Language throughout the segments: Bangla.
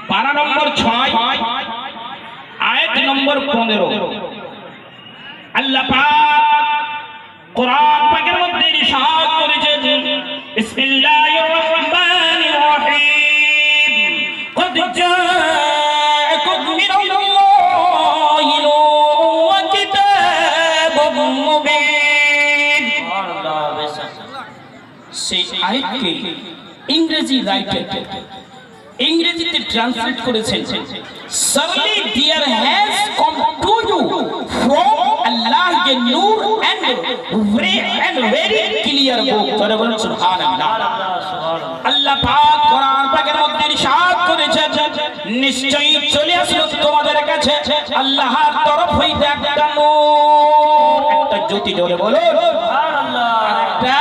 पारा नम्बर 6 आयत नम्बर 15 अल्लाह पाक कुरान पाकेर मধ্যে ইরশাদ করেছেন বিসমিল্লাহির রহমানির রহিম قد جاءكم من الله نور وكتاب مبين সেই আয়াতকে ইংরেজি রাইটার ইংরেজিতে ট্রান্সলেট করেছেন Surely there has come to you from Allah a nur and very clear book জোরে বলুন সুবহানাল্লাহ আল্লাহ পাক কোরআন পাকের মধ্যে ইরশাদ করেছেন নিশ্চয়ই চলে আসলো তোমাদের কাছে আল্লাহর তরফ হইতে একটা নূর একটা জ্যোতি জোরে বলুন সুবহানাল্লাহ একটা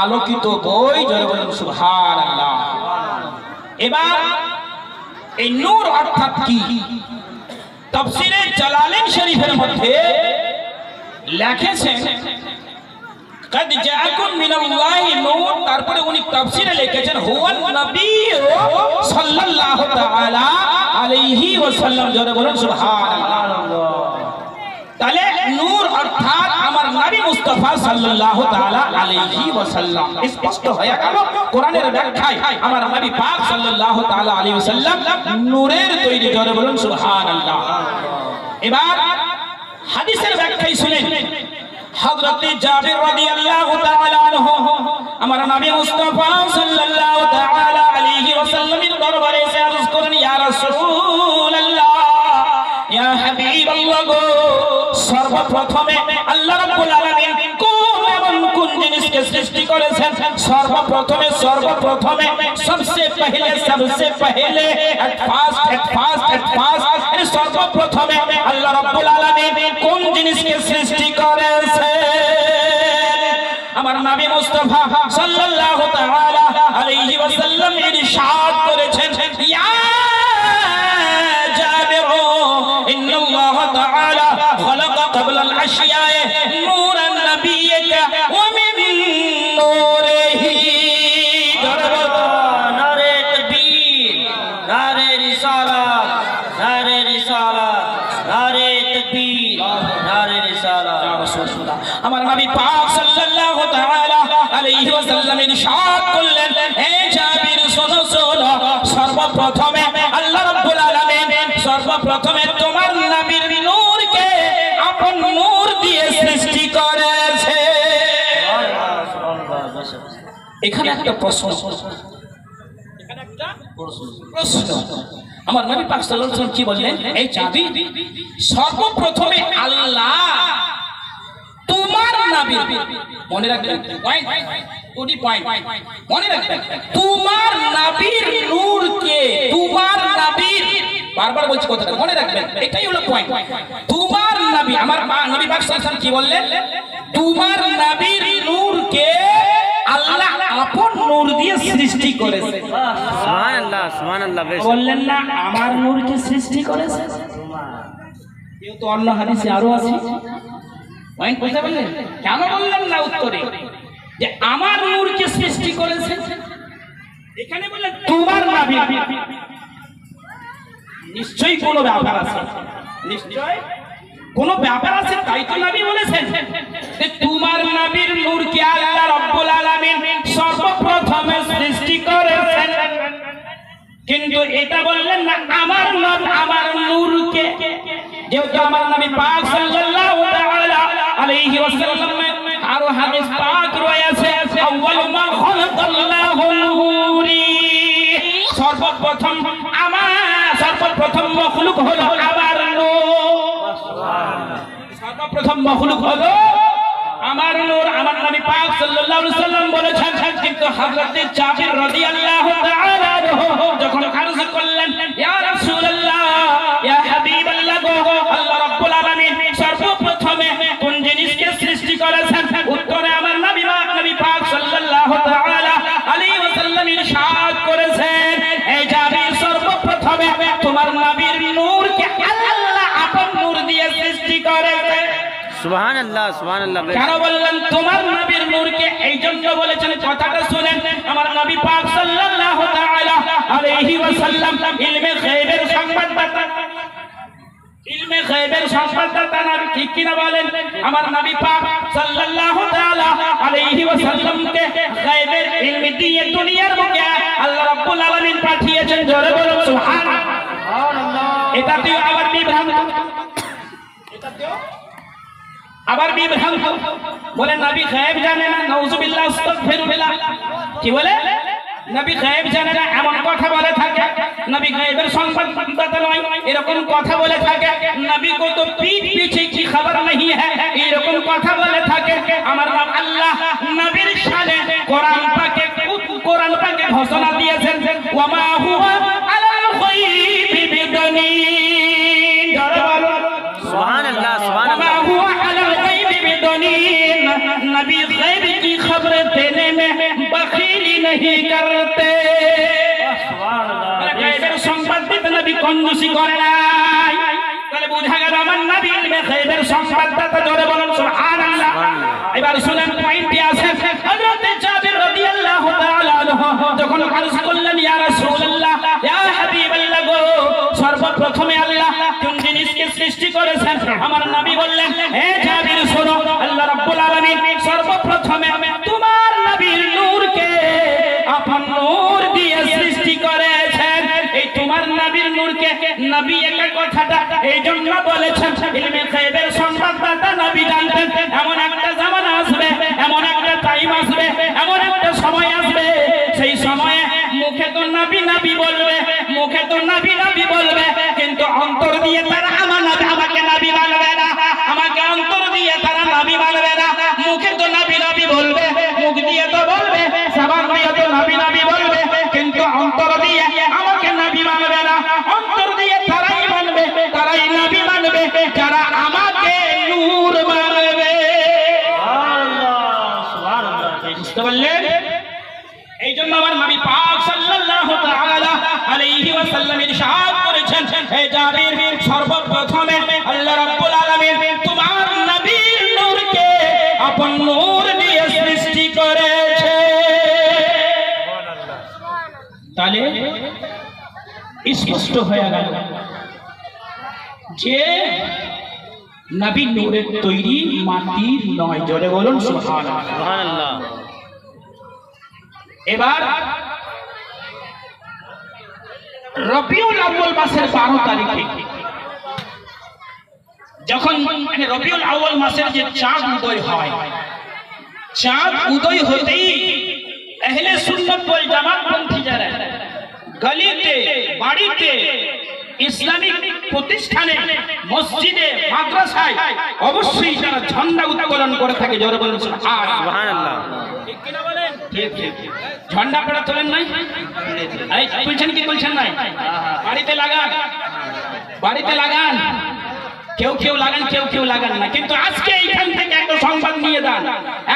আলোকিত বই জোরে বলুন সুবহানাল্লাহ এবার এই নূর অর্থাৎ কি তাফসীরে জালালাইন শরীফের মধ্যে লিখেছেন قد جاءكم من الله نور তারপরে উনি তাফসীরে লিখেছেন হুয়ান নবী সাল্লাল্লাহু তাআলা আলাইহি ওয়াসাল্লাম জোরে বলুন সুবহানাল্লাহ তাহলে নূর অর্থাৎ আমার নবী মুস্তাফা সাল্লাল্লাহু তাআলা আলাইহি ওয়াসাল্লাম স্পষ্ট হয়ে গেল কোরআনের ব্যাখ্যায় আমার নবী পাক সাল্লাল্লাহু তাআলা আলাইহি ওয়াসাল্লাম নূরের তৈরি জোরে বলুন সুবহানাল্লাহ এবার হাদিসের ব্যাখ্যায় শুনেন হযরত জাবির রাদিয়াল্লাহু তাআলা আনহু আমার নবী মুস্তাফা সাল্লাল্লাহু তাআলা আলাইহি ওয়াসাল্লামের দরবারে এসে আরজ করেন ইয়া রাসূলুল্লাহ ইয়া হাবিবাল্লাহ গো সর্বপ্রথমে আল্লাহ রাব্বুল আলামিন কোন জিনিসকে সৃষ্টি করেছেন সর্বপ্রথমে सबसे पहले at first সর্বপ্রথমে আল্লাহ রাব্বুল আলামিন কোন জিনিসকে সৃষ্টি করেছেন আমার নবী মুস্তাফা সাল্লাল্লাহু তাআলা আলাইহি ওয়াসাল্লাম ইরশাদ করেছেন ইয়া জাবির ইন্নাল্লাহ তাআলা খালাকা ক্বাবলা আল-আশিয়াء নূরান নাবিয়্যিকা ওয়া মিন নূরিহি নারে তাকবীর নারে রিসালাত নারে রিসালাত নারে তাকবীর নারে রিসালাত ইয়া রাসূলুল্লাহ আমার নবী পাক সাল্লাল্লাহু তাআলা আলাইহি ওয়াসাল্লাম ইরশাদ করলেন হে জাবির শোনো সর্বপ্রথমে আল্লাহ রাব্বুল আলামিন সর্বপ্রথমে তোমার নবীর নূরকে আপন নূর দিয়ে সৃষ্টি করেছে এখানে একটা প্রশ্ন আমার নবী পাক সাল্লাল্লাহু আলাইহি ওয়াসাল্লাম কি বললেন এই জাবি সর্বপ্রথমে আল্লাহ তোমার নবীর মনে রাখবেন পয়েন্ট মনে রাখবেন তোমার নবীর নূরকে তোমার নবীর বারবার বলছি কথাটা মনে রাখবেন এটাই হলো পয়েন্ট তোমার নবী আমার নবী পাক সাল্লাল্লাহু আলাইহি ওয়াসাল্লাম কি বললেন তোমার নবীর নূরকে আল্লাহ আপন নূর দিয়ে সৃষ্টি করেছে সুবহানাল্লাহ সুবহানাল্লাহ বললেন না আমার নূরকে সৃষ্টি করেছে কেউ তো অন্য হাদিসে আরো আছে পয়েন্ট বুঝতে পারলেন কেন বললেন না উত্তরে যে আমার নূরকে সৃষ্টি করেছে এখানে বললেন তোমার নবী নিশ্চয়ই কোনো ব্যাপার আছে নিশ্চয় কোনো ব্যাপার আছে তাই তো নবী বলেছেন যে তোমার নবীর নূরকে আল্লাহ রাব্বুল আলামিন সর্বপ্রথমে সৃষ্টি করেছেন কিন্তু এটা বললেন না আমার নূরকে যেহেতু আমার নবী পাক সাল্লাল্লাহু তাআলা আলাইহি ওয়াসাল্লাম আরো হাদিস পাক রয়েছে আউয়ালু মা খালাকাল্লাহু নূরি সর্বপ্রথম মখলুক হলো আমার নূর সর্বপ্রথম মখলুক হলো আমার নূর আমার নবী পাক সাল্লাল্লাহু আলাইহি ওয়াসাল্লাম বলেছেন কিন্তু হযরত জাবির রাদিয়াল্লাহু তাআলা যখন আরজ করলেন ইয়া রাসূলুল্লাহ ইয়া হাবিবাল্লাহ আল্লাহ রাব্বুল আলামিন সর্বপ্রথমে কোন জিনিসকে সৃষ্টি করেছেন উত্তরে আমার নবী পাক সাল্লাল্লাহু তাআলা আলাইহি ওয়াসাল্লাম ইরশাদ করেছেন এই জাবির সর্বপ্রথমে তোমার নবীর নূরকে আল্লাহ আপন নূর দিয়ে সৃষ্টি করেছে সুবহানাল্লাহ সুবহানাল্লাহ কেন বললেন তোমার নবীর নূরকে এই জন্য বলেছেন কথাটা শুনেন আমার নবী পাক সাল্লাল্লাহু তাআলা আলাইহি ওয়াসাল্লাম ইলমে গায়বের সংবাদদাতা, ইলমে গায়বের সংবাদদাতা নবী, ঠিক কি না বলেন? আমার নবী পাক সাল্লাল্লাহু তাআলা আলাইহি ওয়াসাল্লামকে গায়বের ইলম দিয়ে দুনিয়ার বুকে আল্লাহ রাব্বুল আলামিন পাঠিয়েছেন। জোরে বলুন সুবহানাল্লাহ। এটাতেও আবার বিভ্রান্ত, এটাতেও আবার বিভ্রান্ত বলে নবী গায়েব জানে না, নাউযুবিল্লাহ আস্তাগফিরুল্লাহ। কি বলে? নবী গায়েব জানে না, এমন কথা বলে থাকে। নবী গায়েবের সংবাদদাতা নয়, এরকম কথা বলে থাকে। নবী কো তো পীঠ পিছে কি খবর नहीं है, এরকম কথা বলে থাকে। আমার আল্লাহ নবীর শানে কোরআন পাকে ঘোষণা দিয়েছেন, ওয়া মা হুয়া আলাল গায়বি বিদানীন। জোরে বলুন সুবহানাল্লাহ, সুবহানাল্লাহ। नबी गैब की खबर देने में बखीली नहीं करते। गैবের সংবাদ দিতে নবী কঞ্জুসি করে নাই। তাহলে বোঝা গেল আমার নবী ইলমে গায়বের সংবাদদাতা। জোরে বলুন সুবহানাল্লাহ। এবার শুনেন পয়েন্টে আছে। হযরত জাবির রাদিয়াল্লাহু তাআলা আনহু যখন আরজ করলেন, ইয়া রাসূলুল্লাহ, ইয়া হাবিবাল্লাহ গো, সর্বপ্রথমে আল্লাহ কোন জিনিসকে সৃষ্টি করেছেন? আমার নবী বললেন, হে জাবির শোনো, আল্লাহ রাব্বুল আলামিন সর্বপ্রথমে তোমার নবীর নূরকে আপন নূর দিয়ে সৃষ্টি করেছেন। এই তোমার নবীর নূরকে নবী একা কথাটা এই জন্য বলেছেন, ইলমে গায়বের সংবাদদাতা নবী জানতেন এমন একটা জামানা আসবে, এমন একটা টাইম আসবে, এমন একটা সময় আসবে, সেই সময়ে মুখে তো নবী নবী বলবে, মুখে তো নবী নবী বলবে, কিন্তু অন্তর দিয়ে তারা আমাকে নবী মানবে না, আমাকে অন্তর দিয়ে তারা নবী মানবে না। মুখে তো নবী নবী বলবে, মুখ দিয়ে তো বলবে, জবান দিয়ে তো নবী নবী বলবে, কিন্তু অন্তর দিয়ে আমাকে নবী মানবে না। অন্তর দিয়ে তারাই মানবে, তারাই নবী মানবে যারা আমাকে নূর মানবে। সুবহানাল্লাহ, সুবহানাল্লাহ। বুঝতে পারলেন? এই জন্য আমার নবী পাক সাল্লাল্লাহু তাআলা আলাইহি ওয়াসাল্লাম ইরশাদ করেছেন, হে জাবির, সর্বপ্রথমে আল্লাহ রাব্বুল আলামিন তোমার নবীর নূরকে আপন নূর দিয়ে সৃষ্টি করেছে। তাহলে স্পষ্ট হয়ে গেল যে নবী নূরের তৈরি, মাটির নয়। জোরে বলুন সুবহানাল্লাহ। এবার রবিউল আউয়াল মাসের 12 তারিখে যখন রবিউল আউয়াল মাসের যে চাঁদ উদয় হয়, চাঁদ উদয় হতেই আহলে সুন্নাত ওয়াল জামাত পন্থী যারা গলিতে, বাড়িতে, ইসলামিক প্রতিষ্ঠানে, মসজিদে, মাদ্রাসায় অবশ্যই তারা ঝন্ডা উত্তোলন করে থাকে। জোরে বলুন সুবহানাল্লাহ। ঠিক কি না বলেন? ঠিক ঠিক। ঝন্ডা পড়া তোলেন নাই? এই বলছেন কি বলছেন নাই? বাড়িতে লাগান, বাড়িতে লাগান। কেউ কেউ লাগান, কেউ কেউ লাগান না, কিন্তু আজকে এইখান থেকে একটা সংবাদ নিয়ে যান,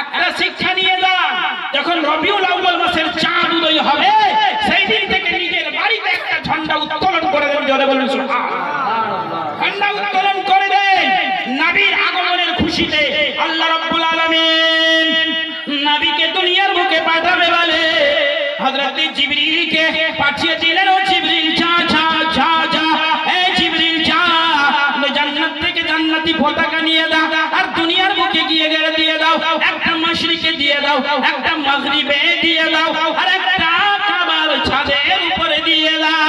একটা শিক্ষা নিয়ে যান। যখন রবিউল আউয়াল মাসের চাঁদ উদয় হবে, সেই দিন থেকে নিজের বাড়িতে একটা ঝন্ডা উত্তোলন করে দেন। জোরে বলুন সুবহানাল্লাহ। ঝন্ডা উত্তোলন করে দেন নবীর আগমনের খুশিতে। আল্লাহ রাব্বুল আলামিন নবীকে দুনিয়ার বুকে পাঠাবে বলে হযরত জিবরিলকে পাঠিয়ে দিলেন। ও জিবরিল, যা যা যা যা, এই জিবরিল যা, জান্নাত থেকে জান্নাতি পতাকা নিয়ে দাও, আর দুনিয়ার বুকে গিয়ে গেলে দিয়ে দাও, একটা মাশরিকে দিয়ে দাও, একটা মাগরিবে দিয়ে দাও, আর একটা কাবার ছাদের উপরে দিয়ে দাও।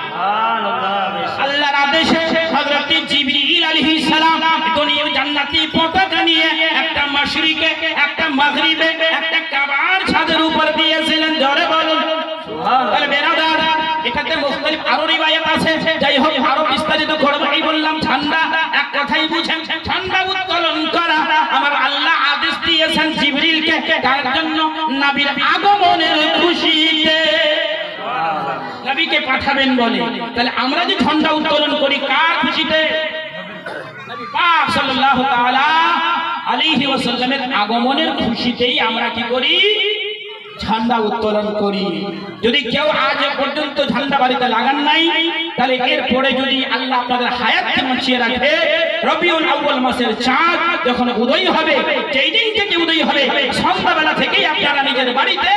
সুবহানাল্লাহ। আল্লাহর আদেশে হযরত জিবরিল আলাইহিস সালাম দুনিয়ার জান্নাতি পতাকা নিয়ে একটা মাশরিকে, একটা মাগরিবে, একটা কাবার ছাদের উপর দিয়েছিলেন। জোরে বলুন সুবহানাল্লাহ। তাহলে বেরাদার, এটাতে মুখতালিফ আরো রিওয়ায়াত আছে। যাই হোক, আরো বিস্তারিত করব, এই বললাম ঠান্ডা। এক কথাই বুঝেন, ঠান্ডা উত্তোলন করা আমার আল্লাহ আদেশ দিয়েছেন জিবরিলকে। তার জন্য নবীর আগমনের খুশিতে নবীকে পাঠাবেন বলে। তাহলে আমরা যে ঝন্ডা উত্তোলন করি কার খুশিতে? নবী পাক সাল্লাল্লাহু তাআলা আলাইহি ওয়াসাল্লামের আগমনের খুশিতেই আমরা কি করি? ঝান্ডা উত্তোলন করি। যদি কেউ আজ পর্যন্ত ঝান্ডা বাড়িতে লাগান নাই, তাহলে এরপরে যদি আল্লাহ আপনাদের হায়াতকে বাঁচিয়ে রাখে, রবিউল আউয়াল মাসের চাঁদ যখন উদয় হবে, যেই দিন থেকে উদয় হবে, সন্ধ্যাবেলা থেকেই আপনারা নিজের বাড়িতে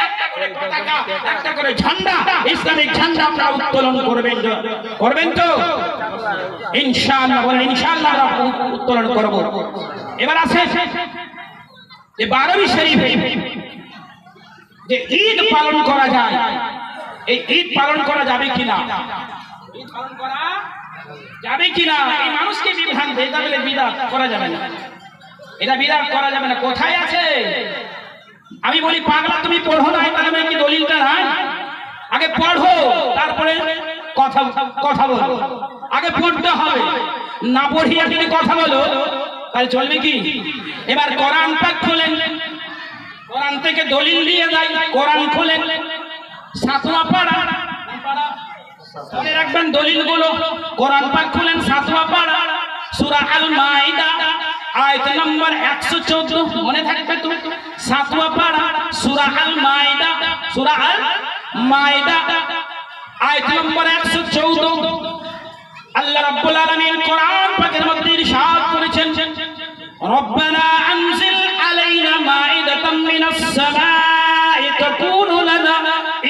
একটা পতাকা, একটা করে ঝান্ডা, ইসলামিক ঝান্ডা আপনারা উত্তোলন করবেন তো ইনশাআল্লাহ? বলেন ইনশাআল্লাহ আমরা উত্তোলন করব। এবার আছে যে 12 শরীফে যে ঈদ পালন করা যায়, এই ঈদ পালন করা যাবে কিনা? ঈদ পালন করা যাবে কিনা? এই মানুষকে বিধান দেয়, তাহলে বিদআত করা যাবে না, এটা বিদআত করা যাবে না। কোথায় আছে? আমি বলি পাগলা তুমি পড়ো না, তার মানে কি দলিলটা নাই? আগে পড়ো তারপরে কথা বলো, আগে পড়তে হবে। না পড়িয়া যদি কথা বলো তাহলে চলবে কি? এবার কোরআন পাক খুলেন, কোরআন থেকে দলিল দিয়ে যায়, কোরআন খুলেন, সাতওয়া পারা, মনে রাখবেন দলিলগুলো। কোরআন পাক খুলেন, সাতওয়া পারা, সূরা আল মাইদা আয়াত নম্বর 114, মনে থাকবে তো? সাতওয়া পারা, সূরা আল মাইদা, সূরা আল মাইদা আয়াত নম্বর 114। আল্লাহ রাব্বুল আলামিন কোরআন পাকের মধ্যে ইরশাদ করেছেন, রব্বানা আনজিল আলাইনা মাইদাতাম মিনাস সামাই তাকুনু লানা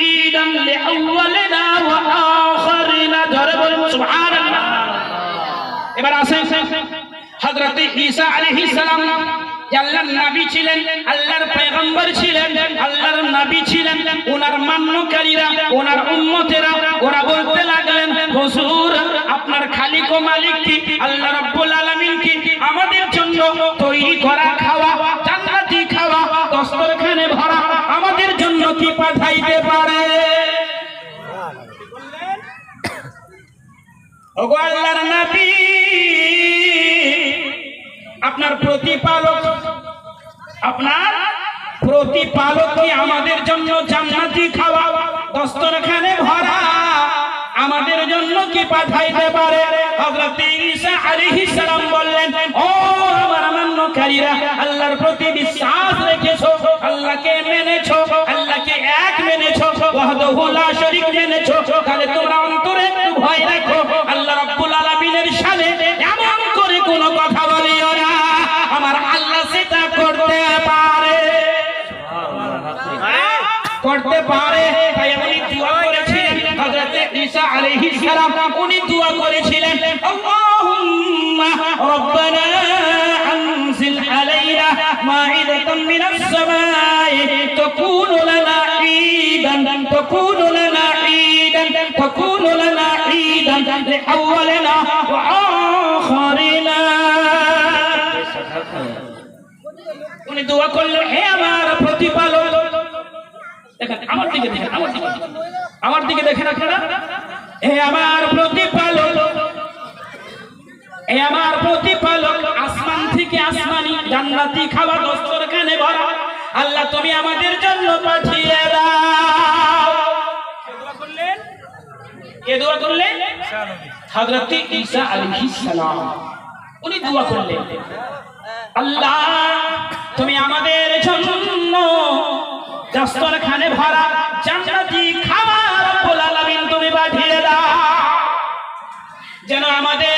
ঈদান লিআউয়ালিনা ওয়া আখিরিনা। জোরে বলুন সুবহানাল্লাহ। এবার আসেন হযরত ঈসা আলাইহিস সালাম, আল্লাহর নবী ছিলেন, আল্লাহর পয়গম্বর ছিলেন, আল্লাহর নবী ছিলেন। ওনার মান্যকারীরা, ওনার উম্মতেরা ওরা বলতে লাগলেন, হুজুর আপনার খালিক ও মালিক কি? আল্লাহ রাব্বুল আলামিন কি? আমাদের জন্য তৈরি করা খাওয়া, জান্নাতি খাওয়া, দস্তরখানে ভরা আমাদের জন্য কি পাঠাইতে পারে? ওগো আল্লাহর নবী, আপনার প্রতিপালক কি আমাদের জন্য জান্নাতি খাওয়া, দস্তরখানে ভরা আমাদের জন্য কি পাঠাইতে পারে? হযরত ঈসা আলাইহিস সালাম বললেন, ও আমার মান্যকারীরা, আল্লাহর প্রতি বিশ্বাস রেখেছো, আল্লাহকে মেনেছো, আল্লাহকে এক মেনেছো, ওয়াহদাহু লা শারীক মেনেছো, তাহলে তোমরা অন্তরে একটু ভয় রাখো। আল্লাহ রাব্বুল আলামিনের শানে এমন করে কোনো কথা বলিও না, আমার আল্লাহ সেটা করতে পারে, করতে পারে। তাই উনি দোয়া করেছিলেন, হযরত ঈসা আলাইহিস সালাম উনি দোয়া করেছিলেন, আল্লাহুম্মা রাব্বানা আনজিল আলাইনা মাইদাতাম মিনাস সামাই তাকুনু লানা ঈদান, তাকুনু লানা ঈদান, তাকুনু লানা ঈদান লিআউয়ালিনা ওয়া আখিরিনা। উনি দোয়া করলেন, হে আমার প্রতিপালক, দেখেন আমার দিকে, দেখেন আমার দিকে দেখেন আপনারা, হে আমার প্রতিপালক, হে আমার প্রতিপালক, আসমান থেকে আসমানি জান্নাতি খাওয়া দস্তরখানে ভরা আল্লাহ তুমি আমাদের জন্য পাঠিয়ে দাও। কে দোয়া করলেন? হযরত ঈসা আলাইহিস সালাম। উনি দোয়া করলেন, আল্লাহ তুমি আমাদের জন্য দস্তরখানে ভরা জান্নাতি খাবার রব্বুল আলামিন তুমি পাঠিয়ে দাও, যেন আমাদের